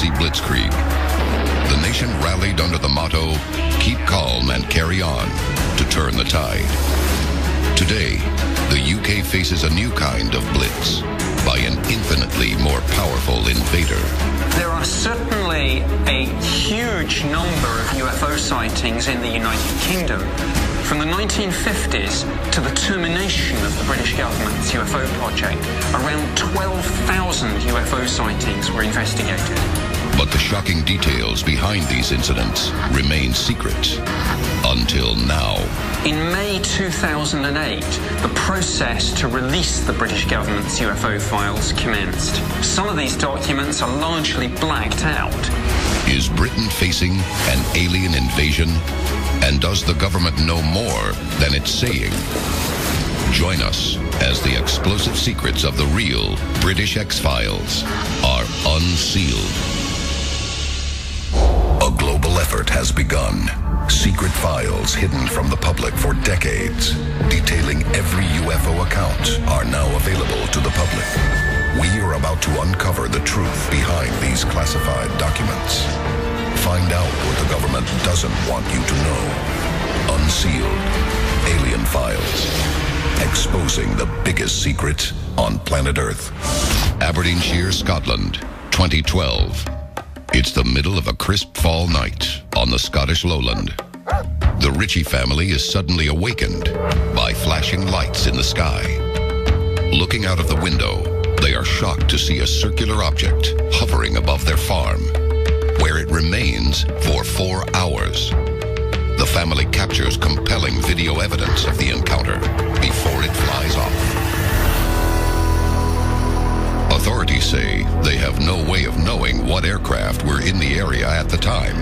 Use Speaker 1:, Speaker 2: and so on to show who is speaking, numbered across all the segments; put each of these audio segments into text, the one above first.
Speaker 1: Nazi blitzkrieg. The nation rallied under the motto, "Keep calm and carry on," to turn the tide. Today, the UK faces a new kind of blitz by an infinitely more powerful invader.
Speaker 2: There are certainly a huge number of UFO sightings in the United Kingdom. From the 1950s to the termination of the British government's UFO project, around 12,000 UFO sightings were investigated.
Speaker 1: But the shocking details behind these incidents remain secret until now.
Speaker 2: In May 2008, the process to release the British government's UFO files commenced. Some of these documents are largely blacked out.
Speaker 1: Is Britain facing an alien invasion? And does the government know more than it's saying? Join us as the explosive secrets of the real British X-Files are unsealed. A global effort has begun. Secret files hidden from the public for decades, detailing every UFO account, are now available to the public. We are about to uncover the truth behind these classified documents. Find out what the government doesn't want you to know. Unsealed Alien Files. Exposing the biggest secret on planet Earth. Aberdeenshire, Scotland, 2012. It's the middle of a crisp fall night on the Scottish lowland. The Ritchie family is suddenly awakened by flashing lights in the sky. Looking out of the window, they are shocked to see a circular object hovering above their farm, where it remains for 4 hours. The family captures compelling video evidence of the encounter before it flies off. Authorities say they have no way of knowing what aircraft were in the area at the time.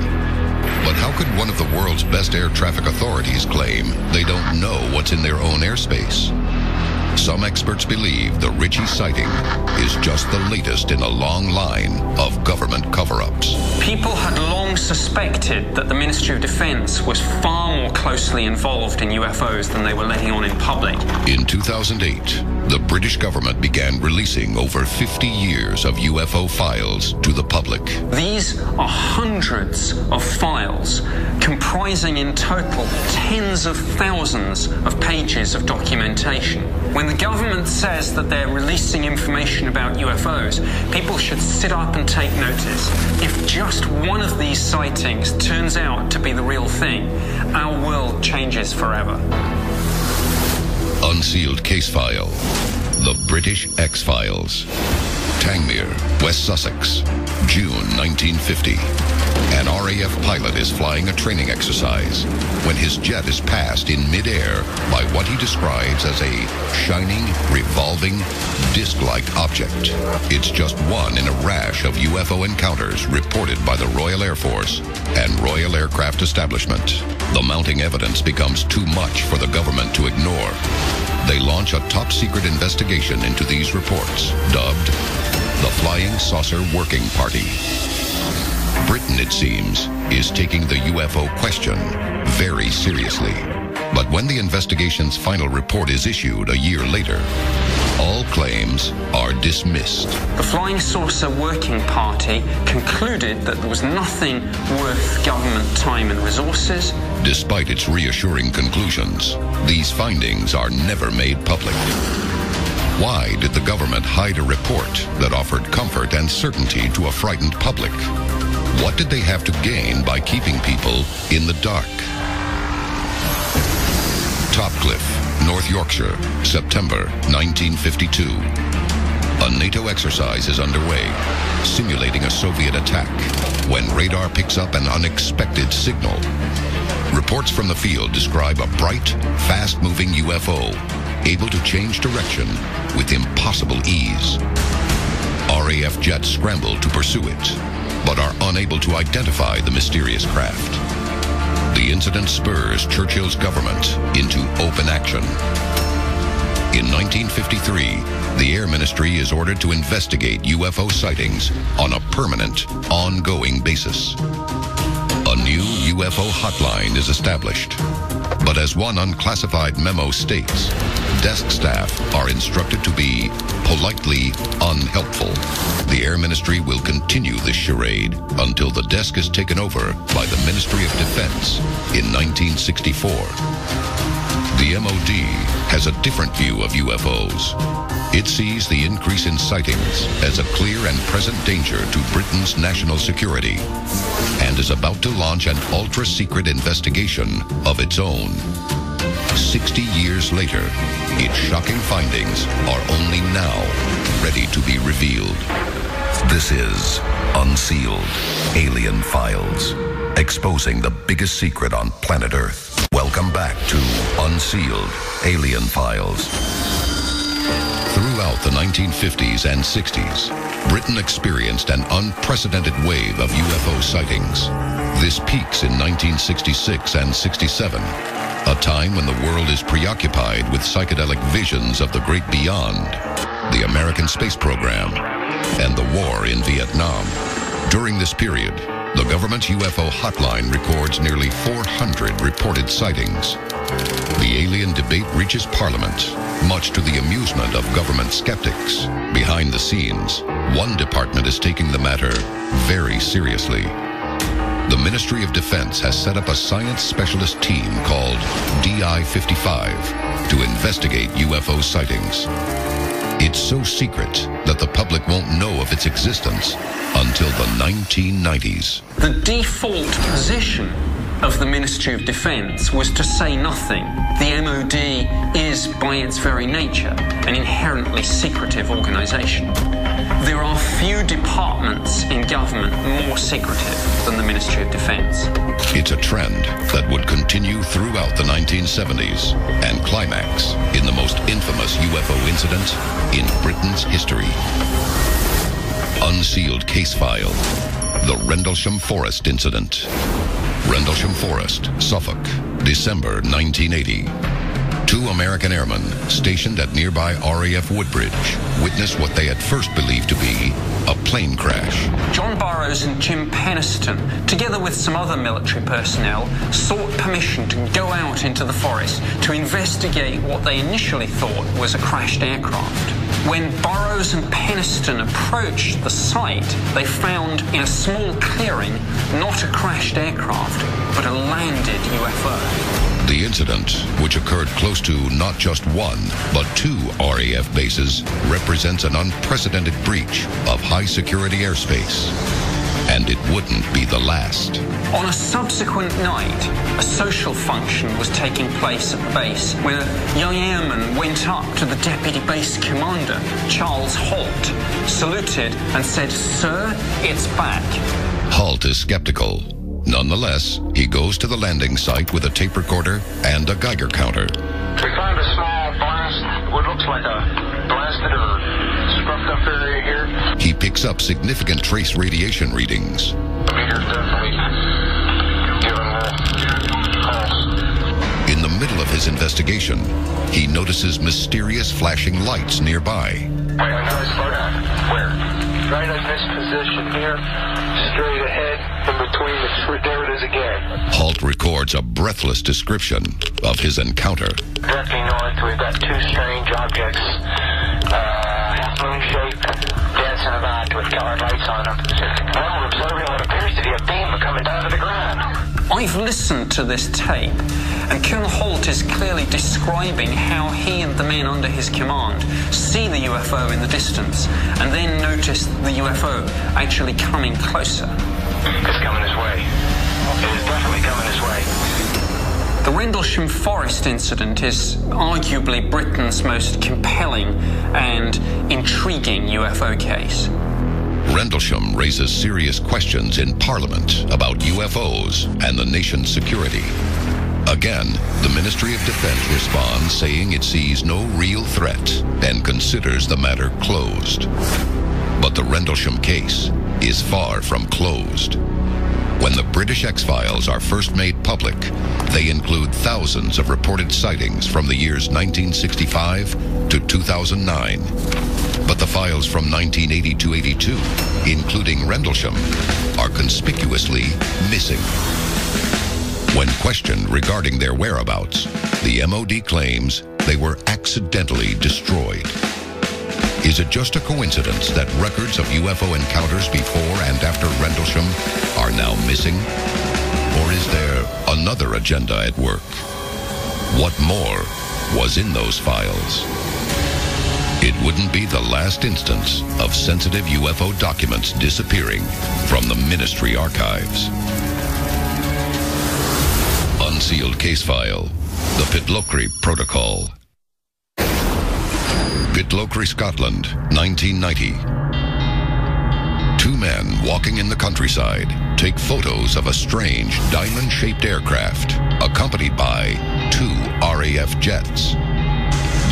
Speaker 1: But how could one of the world's best air traffic authorities claim they don't know what's in their own airspace? Some experts believe the Ritchie sighting is just the latest in a long line of government cover-ups.
Speaker 2: People had long suspected that the Ministry of Defense was far more closely involved in UFOs than they were letting on in public.
Speaker 1: In 2008, the British government began releasing over 50 years of UFO files to the public.
Speaker 2: These are hundreds of files, comprising in total tens of thousands of pages of documentation. When the government says that they're releasing information about UFOs, people should sit up and take notice. If just one of these sightings turns out to be the real thing, our world changes forever.
Speaker 1: Unsealed case file. The British X-Files. Tangmere, West Sussex, June 1950. An RAF pilot is flying a training exercise when his jet is passed in midair by what he describes as a shining, revolving, disc-like object. It's just one in a rash of UFO encounters reported by the Royal Air Force and Royal Aircraft Establishment. The mounting evidence becomes too much for the government to ignore. They launch a top-secret investigation into these reports, dubbed the Flying Saucer Working Party. Britain, it seems, is taking the UFO question very seriously. But when the investigation's final report is issued a year later, all claims are dismissed.
Speaker 2: The Flying Saucer Working Party concluded that there was nothing worth government time and resources.
Speaker 1: Despite its reassuring conclusions, these findings are never made public. Why did the government hide a report that offered comfort and certainty to a frightened public? What did they have to gain by keeping people in the dark? Topcliffe, North Yorkshire, September 1952. A NATO exercise is underway, simulating a Soviet attack, when radar picks up an unexpected signal. Reports from the field describe a bright, fast-moving UFO, able to change direction with impossible ease. RAF jets scramble to pursue it, but are unable to identify the mysterious craft. The incident spurs Churchill's government into open action. In 1953, the Air Ministry is ordered to investigate UFO sightings on a permanent, ongoing basis. A new UFO hotline is established. But as one unclassified memo states, desk staff are instructed to be politely unhelpful. The Air Ministry will continue this charade until the desk is taken over by the Ministry of Defense in 1964. The MOD has a different view of UFOs. It sees the increase in sightings as a clear and present danger to Britain's national security and is about to launch an ultra-secret investigation of its own. 60 years later, its shocking findings are only now ready to be revealed. This is Unsealed Alien Files, exposing the biggest secret on planet Earth. Welcome back to Unsealed Alien Files. Throughout the 1950s and 60s, Britain experienced an unprecedented wave of UFO sightings. This peaks in 1966 and 67, a time when the world is preoccupied with psychedelic visions of the great beyond, the American space program, and the war in Vietnam. During this period, the government's UFO hotline records nearly 400 reported sightings. The alien debate reaches Parliament, much to the amusement of government skeptics. Behind the scenes, one department is taking the matter very seriously. The Ministry of Defense has set up a science specialist team called DI-55 to investigate UFO sightings. It's so secret that the public won't know of its existence until the 1990s.
Speaker 2: The default position of the Ministry of Defense was to say nothing. The MOD is, by its very nature, an inherently secretive organization. There are few departments in government more secretive than the Ministry of Defense.
Speaker 1: It's a trend that would continue throughout the 1970s and climax in the most infamous UFO incident in Britain's history. Unsealed case file, the Rendlesham Forest Incident. Rendlesham Forest, Suffolk, December 1980. Two American airmen stationed at nearby RAF Woodbridge witnessed what they at first believed to be a plane crash.
Speaker 2: John Burroughs and Jim Penniston, together with some other military personnel, sought permission to go out into the forest to investigate what they initially thought was a crashed aircraft. When Burroughs and Penniston approached the site, they found in a small clearing not a crashed aircraft, but a landed UFO.
Speaker 1: The incident, which occurred close to not just one, but two RAF bases, represents an unprecedented breach of high-security airspace. And it wouldn't be the last.
Speaker 2: On a subsequent night, a social function was taking place at the base where a young airman went up to the deputy base commander, Charles Holt, saluted and said, "Sir, it's back."
Speaker 1: Holt is skeptical. Nonetheless, he goes to the landing site with a tape recorder and a Geiger counter.
Speaker 3: We found a small blast, what looks like a blasted or scruffed up area here.
Speaker 1: He picks up significant trace radiation readings.
Speaker 3: The meter's definitely giving a pulse.
Speaker 1: In the middle of his investigation, he notices mysterious flashing lights nearby.
Speaker 3: Wait, I know it's slow down. Where? Right in this position here, straight ahead, in between the, there it is again.
Speaker 1: Holt records a breathless description of his encounter.
Speaker 3: Directly north, we've got two strange objects, half moon shape, dancing about with colored lights on them. One we're observing what appears to be a beam coming down to the ground.
Speaker 2: I've listened to this tape, and Colonel Holt is clearly describing how he and the men under his command see the UFO in the distance, and then notice the UFO actually coming closer.
Speaker 3: It's coming this way. It is definitely coming this way.
Speaker 2: The Rendlesham Forest incident is arguably Britain's most compelling and intriguing UFO case.
Speaker 1: Rendlesham raises serious questions in Parliament about UFOs and the nation's security. Again, the Ministry of Defense responds saying it sees no real threat and considers the matter closed. But the Rendlesham case is far from closed. When the British X-Files are first made public, they include thousands of reported sightings from the years 1965 to 2009. But the files from 1980 to 82, including Rendlesham, are conspicuously missing. When questioned regarding their whereabouts, the MOD claims they were accidentally destroyed. Is it just a coincidence that records of UFO encounters before and after Rendlesham are now missing? Or is there another agenda at work? What more was in those files? It wouldn't be the last instance of sensitive UFO documents disappearing from the Ministry archives. Unsealed case file, the Pitlochry Protocol. Pitlochry, Scotland, 1990. Two men walking in the countryside take photos of a strange diamond-shaped aircraft accompanied by 2 RAF jets.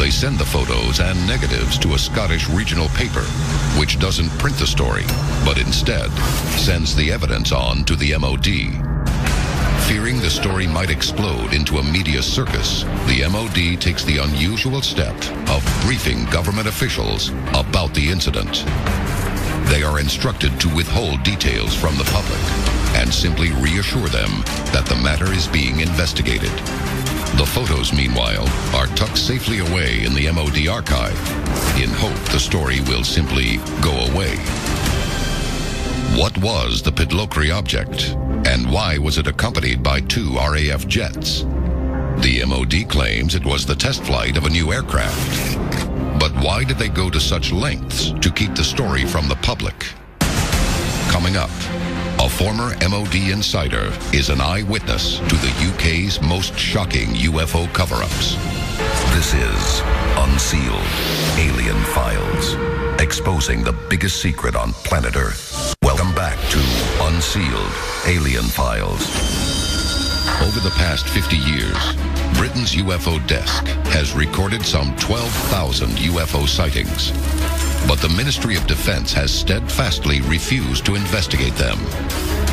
Speaker 1: They send the photos and negatives to a Scottish regional paper, which doesn't print the story, but instead sends the evidence on to the MOD. Fearing the story might explode into a media circus, the MOD takes the unusual step of briefing government officials about the incident. They are instructed to withhold details from the public and simply reassure them that the matter is being investigated. The photos, meanwhile, are tucked safely away in the MOD archive in hope the story will simply go away. What was the Pitlochry object? And why was it accompanied by 2 RAF jets? The MOD claims it was the test flight of a new aircraft. But why did they go to such lengths to keep the story from the public? Coming up, a former MOD insider is an eyewitness to the UK's most shocking UFO cover-ups. This is Unsealed Alien Files, exposing the biggest secret on planet Earth. Welcome back to Unsealed Alien Files. Over the past 50 years, Britain's UFO desk has recorded some 12,000 UFO sightings. But the Ministry of Defense has steadfastly refused to investigate them,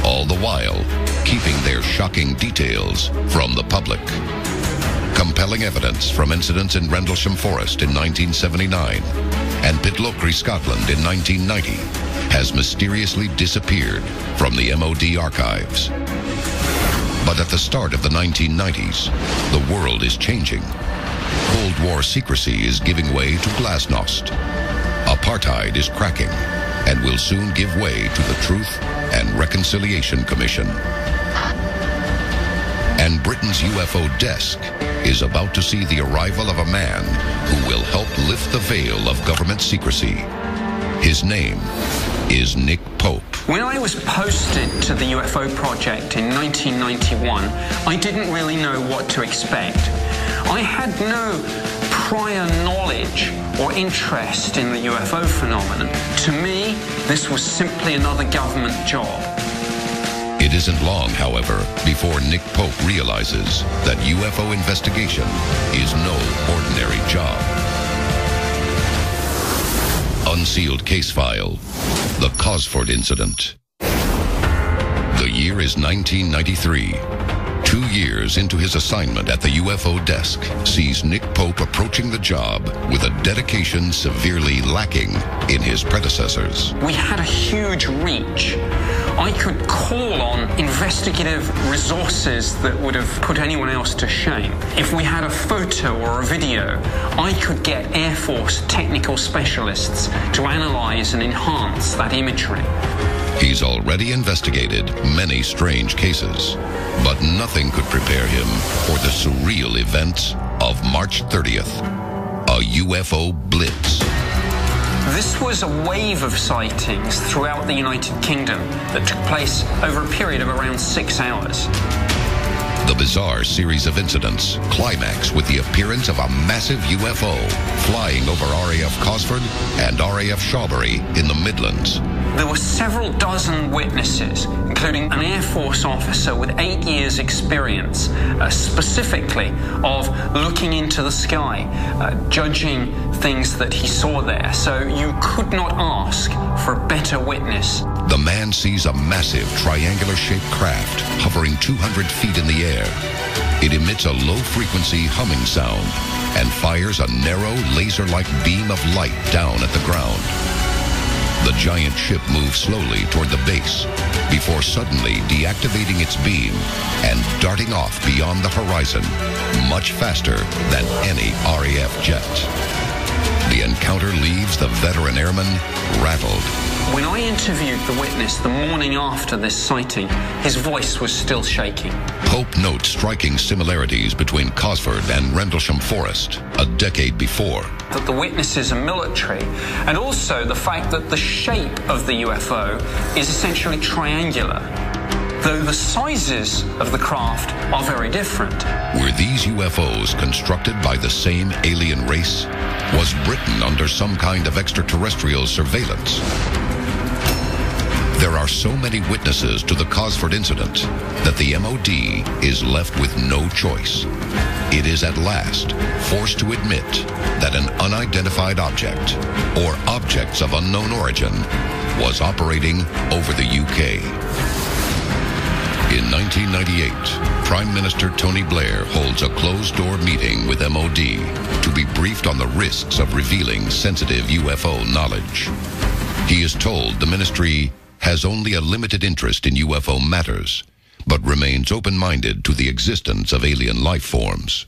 Speaker 1: all the while keeping their shocking details from the public. Compelling evidence from incidents in Rendlesham Forest in 1979 and Pitlochry, Scotland in 1990 has mysteriously disappeared from the MOD archives. But at the start of the 1990s, the world is changing. Cold War secrecy is giving way to glasnost. Apartheid is cracking and will soon give way to the Truth and Reconciliation Commission. And Britain's UFO desk is about to see the arrival of a man who will help lift the veil of government secrecy. His name is Nick Pope.
Speaker 2: When I was posted to the UFO project in 1991, I didn't really know what to expect. I had no prior knowledge or interest in the UFO phenomenon. To me, this was simply another government job.
Speaker 1: It isn't long, however, before Nick Pope realizes that UFO investigation is no ordinary job. Unsealed case file, the Cosford Incident. The year is 1993. 2 years into his assignment at the UFO desk sees Nick Pope approaching the job with a dedication severely lacking in his predecessors.
Speaker 2: We had a huge reach. I could call on investigative resources that would have put anyone else to shame. If we had a photo or a video, I could get Air Force technical specialists to analyze and enhance that imagery.
Speaker 1: He's already investigated many strange cases, but nothing could prepare him for the surreal events of March 30th, a UFO blitz.
Speaker 2: This was a wave of sightings throughout the United Kingdom that took place over a period of around 6 hours.
Speaker 1: The bizarre series of incidents climax with the appearance of a massive UFO flying over RAF Cosford and RAF Shawbury in the Midlands.
Speaker 2: There were several dozen witnesses, including an Air Force officer with 8 years' experience, specifically of looking into the sky, judging things that he saw there. So you could not ask for a better witness.
Speaker 1: The man sees a massive triangular-shaped craft hovering 200 feet in the air. It emits a low-frequency humming sound and fires a narrow, laser-like beam of light down at the ground. The giant ship moves slowly toward the base before suddenly deactivating its beam and darting off beyond the horizon, much faster than any RAF jet. The encounter leaves the veteran airman rattled.
Speaker 2: When I interviewed the witness the morning after this sighting, his voice was still shaking.
Speaker 1: Pope notes striking similarities between Cosford and Rendlesham Forest a decade before.
Speaker 2: That the witnesses are military, and also the fact that the shape of the UFO is essentially triangular, though the sizes of the craft are very different.
Speaker 1: Were these UFOs constructed by the same alien race? Was Britain under some kind of extraterrestrial surveillance? There are so many witnesses to the Cosford incident that the MOD is left with no choice. It is at last forced to admit that an unidentified object, or objects of unknown origin, was operating over the UK. In 1998, Prime Minister Tony Blair holds a closed-door meeting with MOD to be briefed on the risks of revealing sensitive UFO knowledge. He is told the ministry has only a limited interest in UFO matters, but remains open-minded to the existence of alien life forms.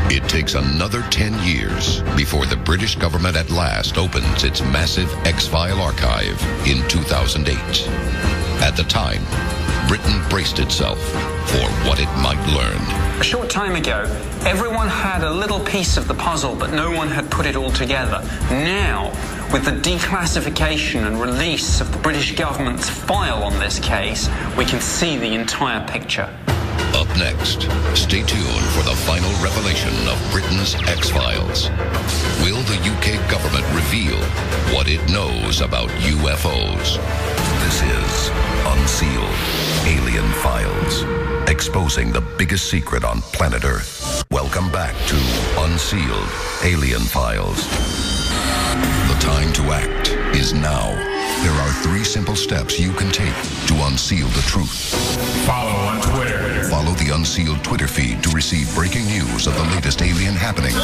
Speaker 1: It takes another 10 years before the British government at last opens its massive X-File archive in 2008. At the time, Britain braced itself for what it might learn.
Speaker 2: A short time ago, everyone had a little piece of the puzzle, but no one had put it all together. Now, with the declassification and release of the British government's file on this case, we can see the entire picture.
Speaker 1: Up next, stay tuned for the final revelation of Britain's X-Files. Will the UK government reveal what it knows about UFOs? This is Unsealed Alien Files, exposing the biggest secret on planet Earth. Welcome back to Unsealed Alien Files. The time to act is now. There are 3 simple steps you can take to unseal the truth.
Speaker 4: Follow on Twitter.
Speaker 1: Follow the Unsealed Twitter feed to receive breaking news of the latest alien happenings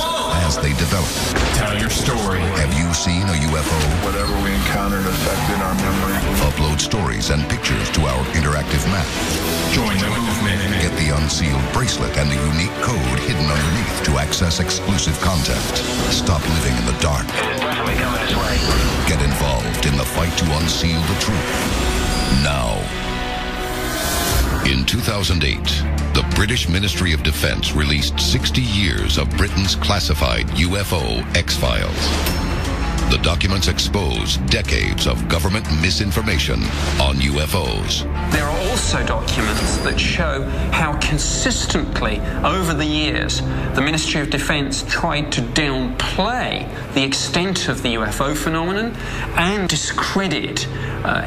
Speaker 1: as they develop.
Speaker 4: Tell your story.
Speaker 1: Have you seen a UFO?
Speaker 5: Whatever we encountered affected our memory.
Speaker 1: Upload stories and pictures to our interactive map.
Speaker 4: Join the movement.
Speaker 1: Get the Unsealed bracelet and the unique code hidden underneath to access exclusive content. Stop living in the dark.
Speaker 3: It's definitely coming this way.
Speaker 1: Get involved in the fight to unseal the truth. Now. In 2008, the British Ministry of Defence released 60 years of Britain's classified UFO X-Files. The documents expose decades of government misinformation on UFOs.
Speaker 2: There are also documents that show how consistently, over the years, the Ministry of Defence tried to downplay the extent of the UFO phenomenon and discredit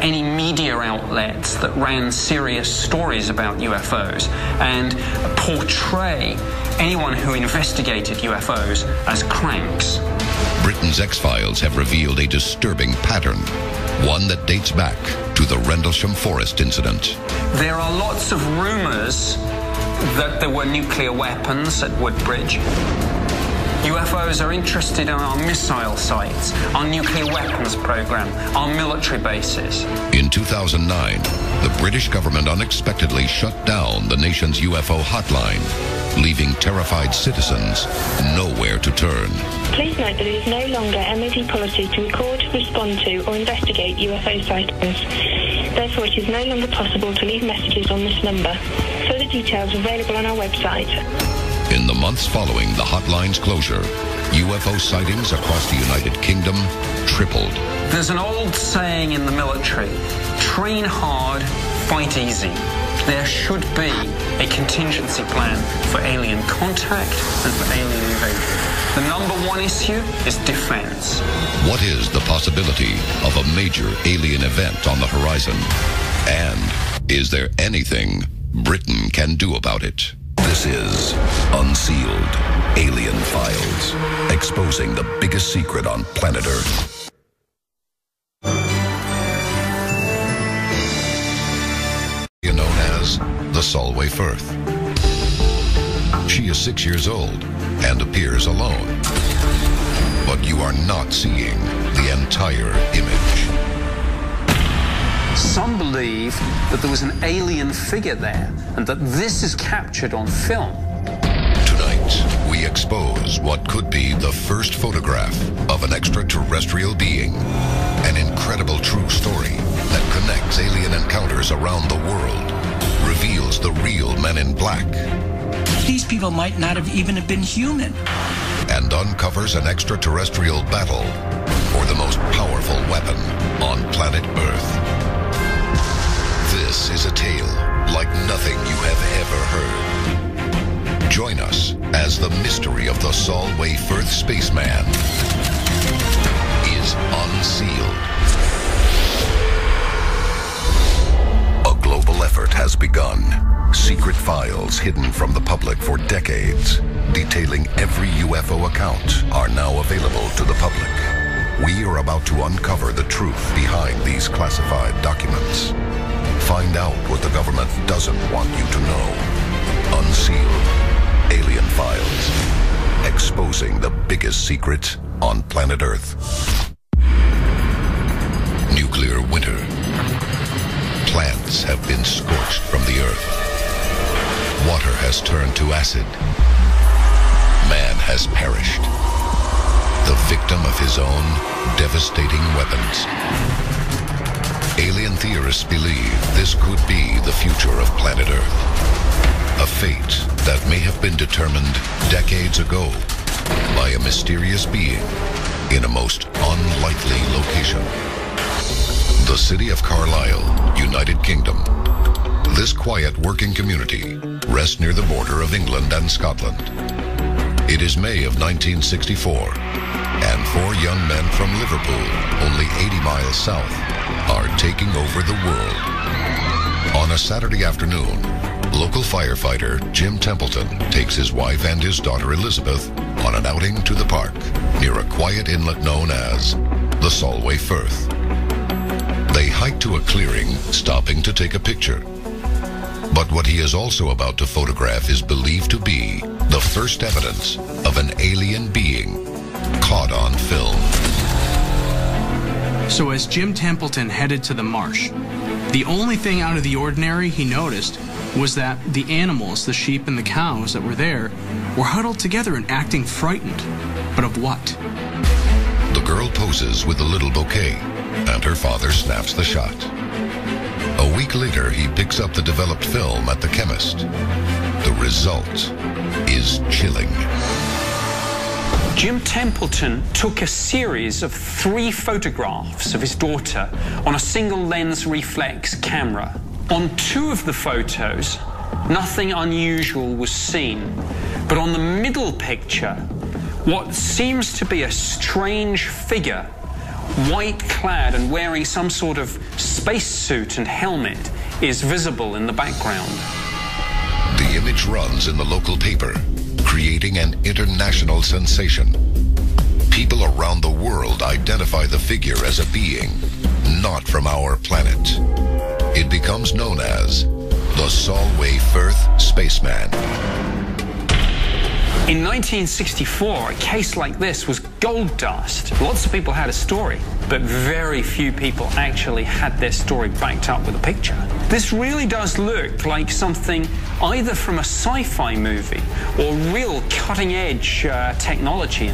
Speaker 2: any media outlets that ran serious stories about UFOs and portray anyone who investigated UFOs as cranks.
Speaker 1: Britain's X-Files have revealed a disturbing pattern, one that dates back to the Rendlesham Forest incident.
Speaker 2: There are lots of rumours that there were nuclear weapons at Woodbridge. UFOs are interested in our missile sites, our nuclear weapons program, our military bases.
Speaker 1: In 2009, the British government unexpectedly shut down the nation's UFO hotline, leaving terrified citizens nowhere to turn.
Speaker 6: Please note that it is no longer MOD policy to record, respond to or investigate UFO sightings. Therefore, it is no longer possible to leave messages on this number. Further details are available on our website.
Speaker 1: In the months following the hotline's closure, UFO sightings across the United Kingdom tripled.
Speaker 2: There's an old saying in the military, train hard, fight easy. There should be a contingency plan for alien contact and for alien invasion. The number one issue is defense.
Speaker 1: What is the possibility of a major alien event on the horizon? And is there anything Britain can do about it? This is Unsealed Alien Files, exposing the biggest secret on planet Earth. Known as the Solway Firth. She is 6 years old and appears alone. But you are not seeing the entire image.
Speaker 2: Some believe that there was an alien figure there and that this is captured on film.
Speaker 1: Tonight, we expose what could be the first photograph of an extraterrestrial being. An incredible true story that connects alien encounters around the world, reveals the real Men in Black.
Speaker 7: These people might not have even been human.
Speaker 1: And uncovers an extraterrestrial battle for the most powerful weapon on planet Earth. This is a tale like nothing you have ever heard. Join us as the mystery of the Solway Firth spaceman is unsealed. A global effort has begun. Secret files hidden from the public for decades, detailing every UFO account, are now available to the public. We are about to uncover the truth behind these classified documents. Find out what the government doesn't want you to know. Unsealed Alien Files. Exposing the biggest secret on planet Earth. Nuclear winter. Plants have been scorched from the earth. Water has turned to acid. Man has perished. The victim of his own devastating weapons. Alien theorists believe this could be the future of planet Earth. A fate that may have been determined decades ago by a mysterious being in a most unlikely location. The city of Carlisle, United Kingdom. This quiet working community rests near the border of England and Scotland. It is May of 1964, and 4 young men from Liverpool, only 80 miles south, are taking over the world. On a Saturday afternoon, local firefighter Jim Templeton takes his wife and his daughter Elizabeth on an outing to the park near a quiet inlet known as the Solway Firth. They hike to a clearing, stopping to take a picture. But what he is also about to photograph is believed to be the first evidence of an alien being caught on film.
Speaker 8: So as Jim Templeton headed to the marsh, the only thing out of the ordinary he noticed was that the animals, the sheep and the cows that were there, were huddled together and acting frightened. But of what?
Speaker 1: The girl poses with a little bouquet, and her father snaps the shot. A week later, he picks up the developed film at the chemist. The result is chilling.
Speaker 2: Jim Templeton took a series of 3 photographs of his daughter on a single lens reflex camera. On 2 of the photos, nothing unusual was seen. But on the middle picture, what seems to be a strange figure, white-clad and wearing some sort of spacesuit and helmet, is visible in the background.
Speaker 1: The image runs in the local paper, creating an international sensation. People around the world identify the figure as a being not from our planet. It becomes known as the Solway Firth spaceman.
Speaker 2: In 1964, a case like this was gold dust. Lots of people had a story, but very few people actually had their story backed up with a picture. This really does look like something either from a sci-fi movie or real cutting-edge technology.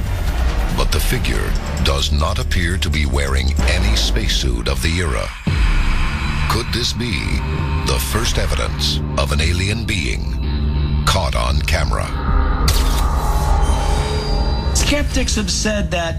Speaker 1: But the figure does not appear to be wearing any spacesuit of the era. Could this be the first evidence of an alien being caught on camera?
Speaker 7: Skeptics have said that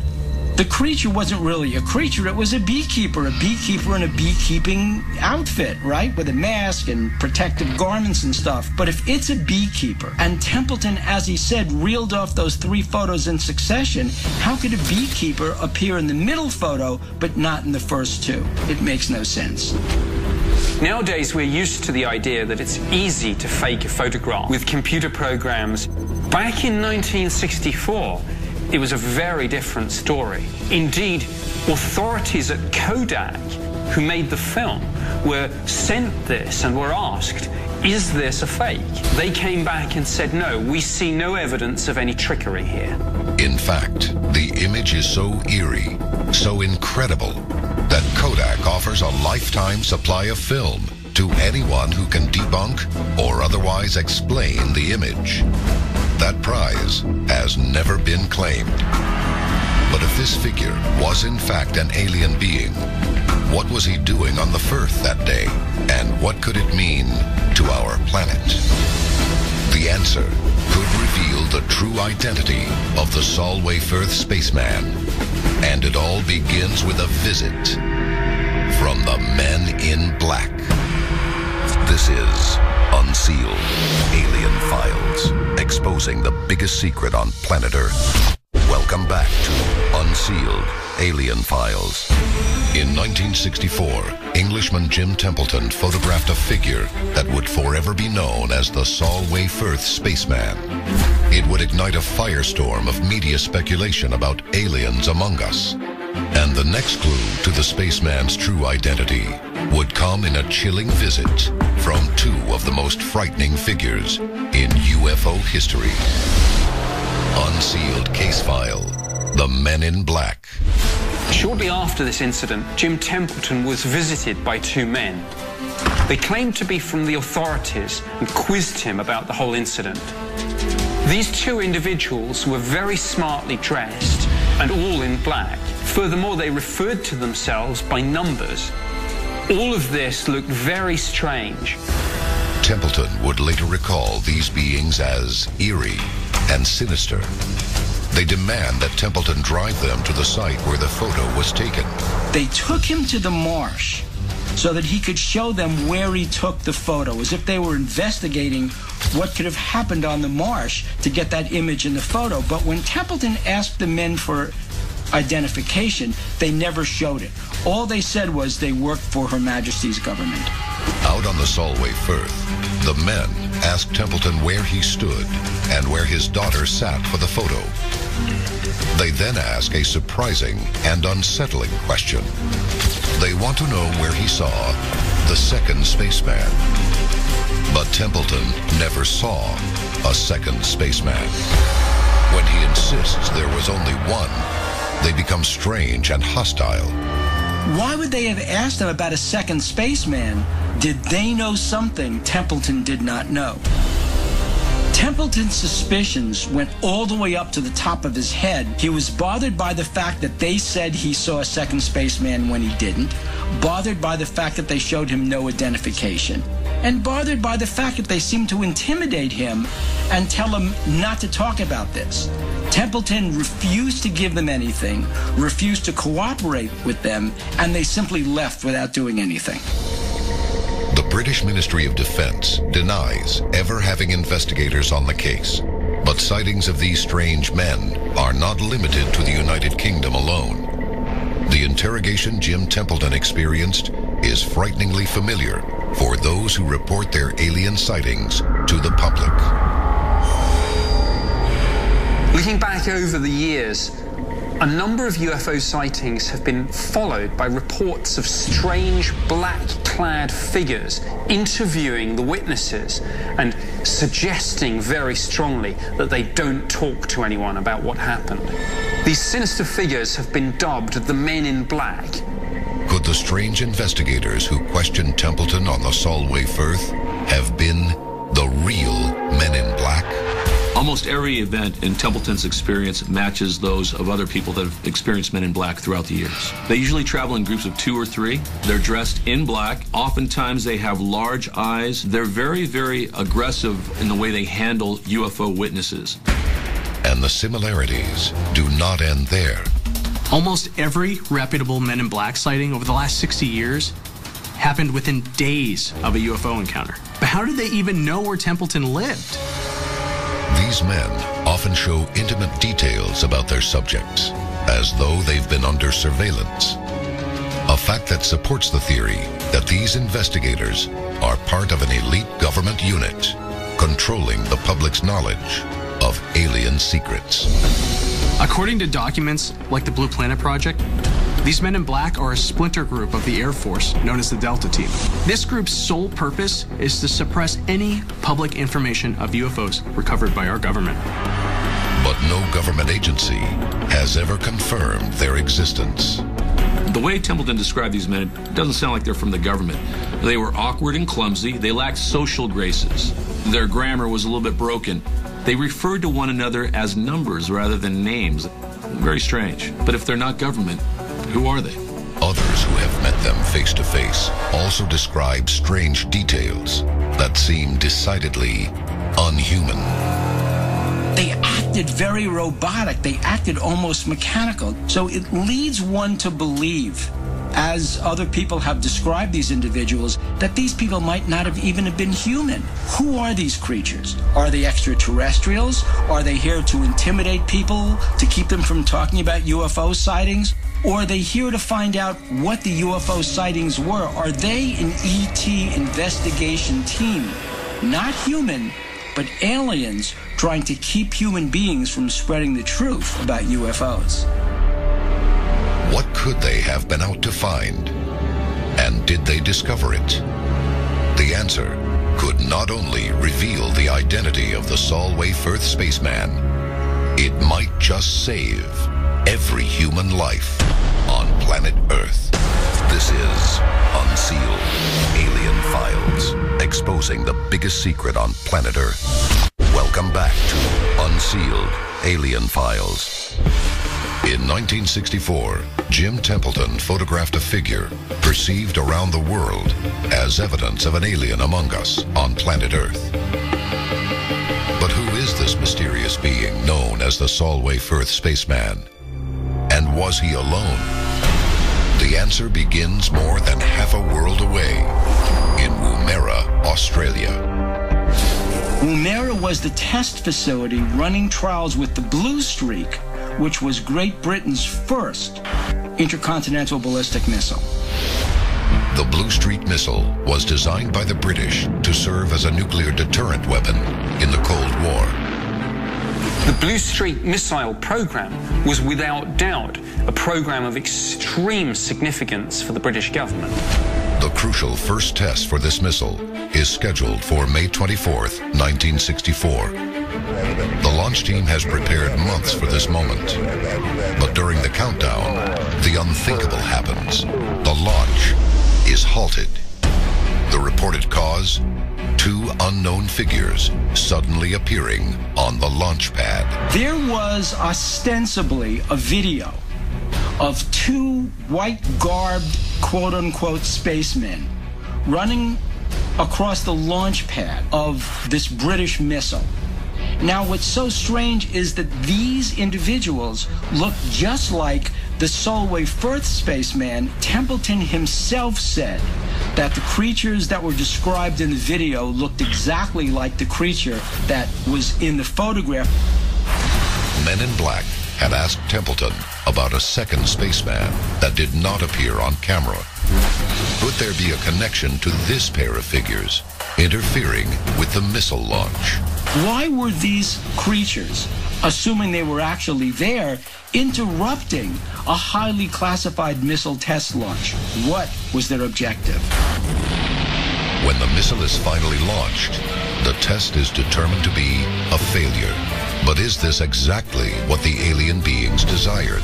Speaker 7: the creature wasn't really a creature, it was a beekeeper in a beekeeping outfit, right? With a mask and protective garments and stuff. But if it's a beekeeper, and Templeton, as he said, reeled off those 3 photos in succession, how could a beekeeper appear in the middle photo, but not in the first 2? It makes no sense.
Speaker 2: Nowadays, we're used to the idea that it's easy to fake a photograph with computer programs. Back in 1964, it was a very different story. Indeed, authorities at Kodak, who made the film, were sent this and were asked, is this a fake? They came back and said, no, we see no evidence of any trickery here.
Speaker 1: In fact, the image is so eerie, so incredible, that Kodak offers a lifetime supply of film to anyone who can debunk or otherwise explain the image. That prize has never been claimed. But if this figure was in fact an alien being, what was he doing on the Firth that day? And what could it mean to our planet? The answer could reveal the true identity of the Solway Firth spaceman. And it all begins with a visit from the Men in Black. This is Unsealed Alien Files, exposing the biggest secret on planet Earth. Welcome back to Unsealed Alien Files. In 1964, Englishman Jim Templeton photographed a figure that would forever be known as the Solway Firth spaceman. It would ignite a firestorm of media speculation about aliens among us. And the next clue to the spaceman's true identity would come in a chilling visit from two of the most frightening figures in UFO history. Unsealed case file, the Men in Black.
Speaker 2: Shortly after this incident, Jim Templeton was visited by two men. They claimed to be from the authorities and quizzed him about the whole incident. These two individuals were very smartly dressed and all in black. Furthermore, they referred to themselves by numbers. All of this looked very strange.
Speaker 1: Templeton would later recall these beings as eerie and sinister. They demand that Templeton drive them to the site where the photo was taken.
Speaker 7: They took him to the marsh so that he could show them where he took the photo, as if they were investigating what could have happened on the marsh to get that image in the photo. But when Templeton asked the men for identification, they never showed it. All they said was they worked for Her Majesty's government.
Speaker 1: Out on the Solway Firth, the men asked Templeton where he stood and where his daughter sat for the photo. They then ask a surprising and unsettling question. They want to know where he saw the second spaceman. But Templeton never saw a second spaceman. When he insists there was only one, they become strange and hostile.
Speaker 7: Why would they have asked him about a second spaceman? Did they know something Templeton did not know? Templeton's suspicions went all the way up to the top of his head. He was bothered by the fact that they said he saw a second spaceman when he didn't, bothered by the fact that they showed him no identification, and bothered by the fact that they seemed to intimidate him and tell him not to talk about this. Templeton refused to give them anything, refused to cooperate with them, and they simply left without doing anything.
Speaker 1: The British Ministry of Defense denies ever having investigators on the case. But sightings of these strange men are not limited to the United Kingdom alone. The interrogation Jim Templeton experienced is frighteningly familiar for those who report their alien sightings to the public.
Speaker 2: Looking back over the years, a number of UFO sightings have been followed by reports of strange black-clad figures interviewing the witnesses and suggesting very strongly that they don't talk to anyone about what happened. These sinister figures have been dubbed the Men in Black.
Speaker 1: Could the strange investigators who questioned Templeton on the Solway Firth have been the real Men in Black?
Speaker 9: Almost every event in Templeton's experience matches those of other people that have experienced Men in Black throughout the years. They usually travel in groups of 2 or 3. They're dressed in black. Oftentimes they have large eyes. They're very, very aggressive in the way they handle UFO witnesses.
Speaker 1: And the similarities do not end there.
Speaker 8: Almost every reputable Men in Black sighting over the last 60 years happened within days of a UFO encounter. But how did they even know where Templeton lived?
Speaker 1: These men often show intimate details about their subjects, as though they've been under surveillance. A fact that supports the theory that these investigators are part of an elite government unit, controlling the public's knowledge of alien secrets.
Speaker 8: According to documents like the Blue Planet Project, these Men in Black are a splinter group of the Air Force known as the Delta Team. This group's sole purpose is to suppress any public information of UFOs recovered by our government.
Speaker 1: But no government agency has ever confirmed their existence.
Speaker 9: The way Templeton described these men, it doesn't sound like they're from the government. They were awkward and clumsy. They lacked social graces. Their grammar was a little bit broken. They referred to one another as numbers rather than names. Very strange. But if they're not government, who are they?
Speaker 1: Others who have met them face to face also describe strange details that seem decidedly unhuman.
Speaker 7: They acted very robotic. They acted almost mechanical. So it leads one to believe, as other people have described these individuals, that these people might not have even been human. Who are these creatures? Are they extraterrestrials? Are they here to intimidate people, to keep them from talking about UFO sightings? Or are they here to find out what the UFO sightings were? Are they an ET investigation team? Not human, but aliens trying to keep human beings from spreading the truth about UFOs.
Speaker 1: What could they have been out to find? And did they discover it? The answer could not only reveal the identity of the Solway Firth spaceman, it might just save every human life on planet Earth. This is Unsealed Alien Files, exposing the biggest secret on planet Earth. Welcome back to Unsealed Alien Files. In 1964, Jim Templeton photographed a figure perceived around the world as evidence of an alien among us on planet Earth. But who is this mysterious being known as the Solway Firth spaceman? And was he alone? The answer begins more than half a world away in Woomera, Australia.
Speaker 7: Woomera was the test facility running trials with the Blue Streak, which was Great Britain's first intercontinental ballistic missile.
Speaker 1: The Blue Streak missile was designed by the British to serve as a nuclear deterrent weapon in the Cold War.
Speaker 2: The Blue Streak missile program was without doubt a program of extreme significance for the British government.
Speaker 1: The crucial first test for this missile is scheduled for May 24th, 1964. The launch team has prepared months for this moment. But during the countdown, the unthinkable happens. The launch is halted. The reported cause? 2 unknown figures suddenly appearing on the launch pad.
Speaker 7: There was ostensibly a video of 2 white-garbed, quote-unquote, spacemen running across the launch pad of this British missile. Now, what's so strange is that these individuals look just like the Solway Firth spaceman. Templeton himself said that the creatures that were described in the video looked exactly like the creature that was in the photograph.
Speaker 1: Men in Black had asked Templeton about a second spaceman that did not appear on camera. Could there be a connection to this pair of figures interfering with the missile launch?
Speaker 7: Why were these creatures, assuming they were actually there, interrupting a highly classified missile test launch? What was their objective?
Speaker 1: When the missile is finally launched, the test is determined to be a failure. But is this exactly what the alien beings desired?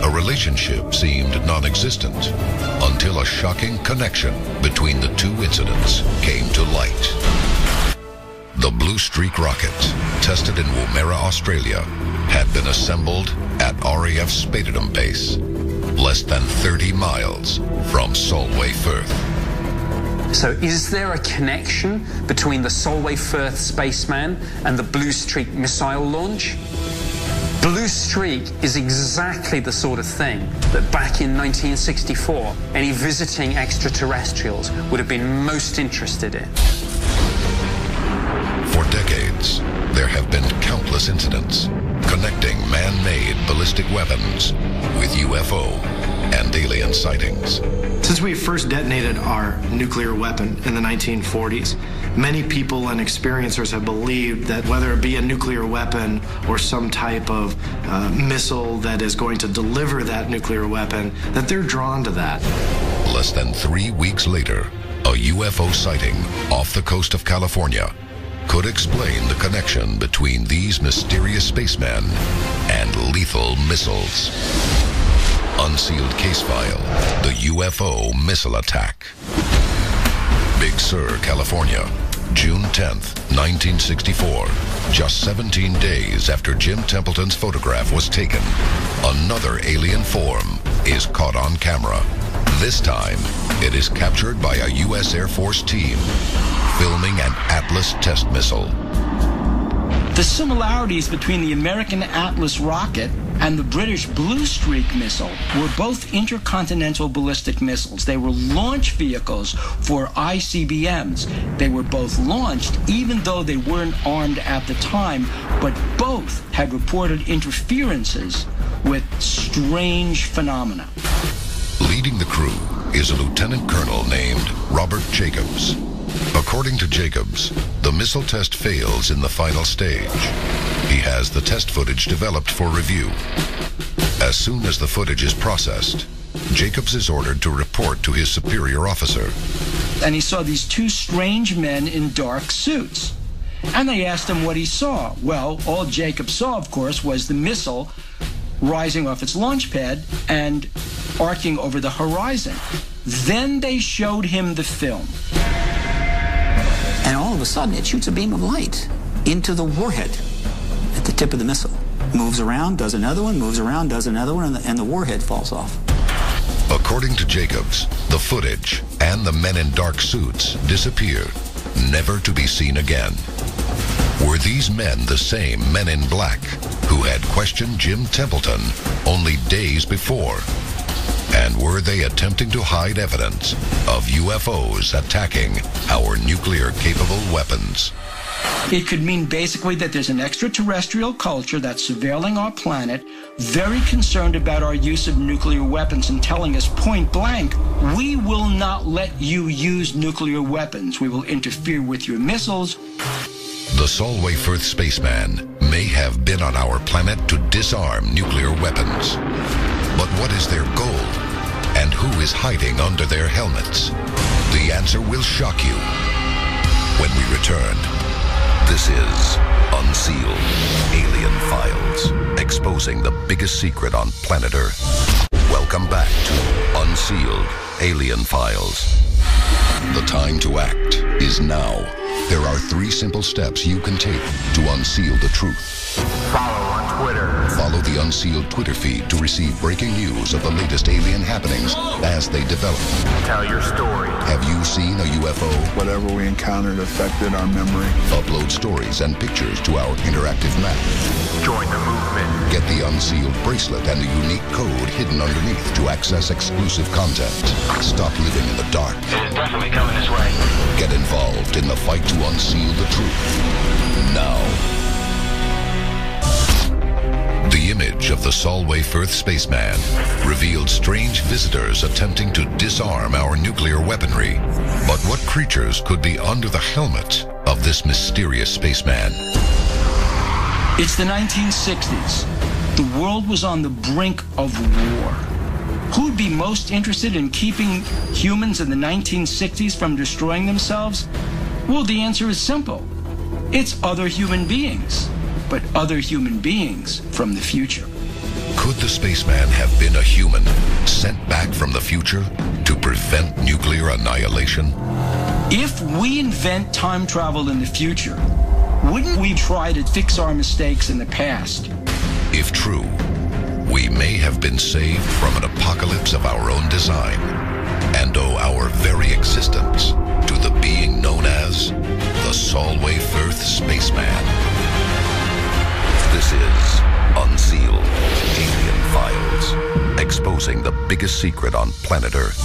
Speaker 1: A relationship seemed non-existent until a shocking connection between the 2 incidents came to light. The Blue Streak rocket, tested in Woomera, Australia, had been assembled at RAF Spadenham Base, less than 30 miles from Solway Firth.
Speaker 2: So is there a connection between the Solway Firth spaceman and the Blue Streak missile launch? Blue Streak is exactly the sort of thing that back in 1964, any visiting extraterrestrials would have been most interested in.
Speaker 1: For decades, there have been countless incidents connecting man-made ballistic weapons with UFO and alien sightings.
Speaker 10: Since we first detonated our nuclear weapon in the 1940s, many people and experiencers have believed that whether it be a nuclear weapon or some type of missile that is going to deliver that nuclear weapon, that they're drawn to that.
Speaker 1: Less than 3 weeks later, a UFO sighting off the coast of California could explain the connection between these mysterious spacemen and lethal missiles. unsealed case file, the UFO missile attack. Big Sur, California, June 10th, 1964. Just 17 days after Jim Templeton's photograph was taken, another alien form is caught on camera. This time, it is captured by a U.S. Air Force team filming an Atlas test missile.
Speaker 7: The similarities between the American Atlas rocket and the British Blue Streak missile were both intercontinental ballistic missiles. They were launch vehicles for ICBMs. They were both launched even though they weren't armed at the time, but both had reported interferences with strange phenomena.
Speaker 1: Leading the crew is a lieutenant colonel named Robert Jacobs. According to Jacobs, the missile test fails in the final stage. He has the test footage developed for review. As soon as the footage is processed, Jacobs is ordered to report to his superior officer.
Speaker 7: And he saw these two strange men in dark suits. And they asked him what he saw. Well, all Jacobs saw, of course, was the missile rising off its launch pad and arcing over the horizon. Then they showed him the film.
Speaker 11: And all of a sudden, it shoots a beam of light into the warhead at the tip of the missile. Moves around, does another one, moves around, does another one, and the warhead falls off.
Speaker 1: According to Jacobs, the footage and the men in dark suits disappear, never to be seen again. Were these men the same men in black who had questioned Jim Templeton only days before? And were they attempting to hide evidence of UFOs attacking our nuclear-capable weapons?
Speaker 7: It could mean basically that there's an extraterrestrial culture that's surveilling our planet, very concerned about our use of nuclear weapons and telling us point blank, we will not let you use nuclear weapons. We will interfere with your missiles.
Speaker 1: The Solway Firth spaceman may have been on our planet to disarm nuclear weapons. But what is their goal? And who is hiding under their helmets? The answer will shock you when we return. This is Unsealed Alien Files, exposing the biggest secret on planet Earth. Welcome back to Unsealed Alien Files. The time to act is now. There are 3 simple steps you can take to unseal the truth.
Speaker 3: Follow on Twitter.
Speaker 1: Follow the Unsealed Twitter feed to receive breaking news of the latest alien happenings as they develop.
Speaker 3: Tell your story.
Speaker 1: Have you seen a UFO?
Speaker 5: Whatever we encountered affected our memory.
Speaker 1: Upload stories and pictures to our interactive map.
Speaker 3: Join the movement.
Speaker 1: Get the Unsealed bracelet and the unique code hidden underneath to access exclusive content. Stop living in the dark.
Speaker 3: It is definitely coming this way.
Speaker 1: Get involved in the fight to unseal the truth. Now. The image of the Solway Firth spaceman revealed strange visitors attempting to disarm our nuclear weaponry. But what creatures could be under the helmet of this mysterious spaceman?
Speaker 7: It's the 1960s. The world was on the brink of war. Who'd be most interested in keeping humans in the 1960s from destroying themselves? Well, the answer is simple. It's other human beings, but other human beings from the future.
Speaker 1: Could the spaceman have been a human sent back from the future to prevent nuclear annihilation?
Speaker 7: If we invent time travel in the future, wouldn't we try to fix our mistakes in the past?
Speaker 1: If true, we may have been saved from an apocalypse of our own design and owe our very existence to the being known as the Solway Firth spaceman. This is Unsealed Alien Files, exposing the biggest secret on planet Earth.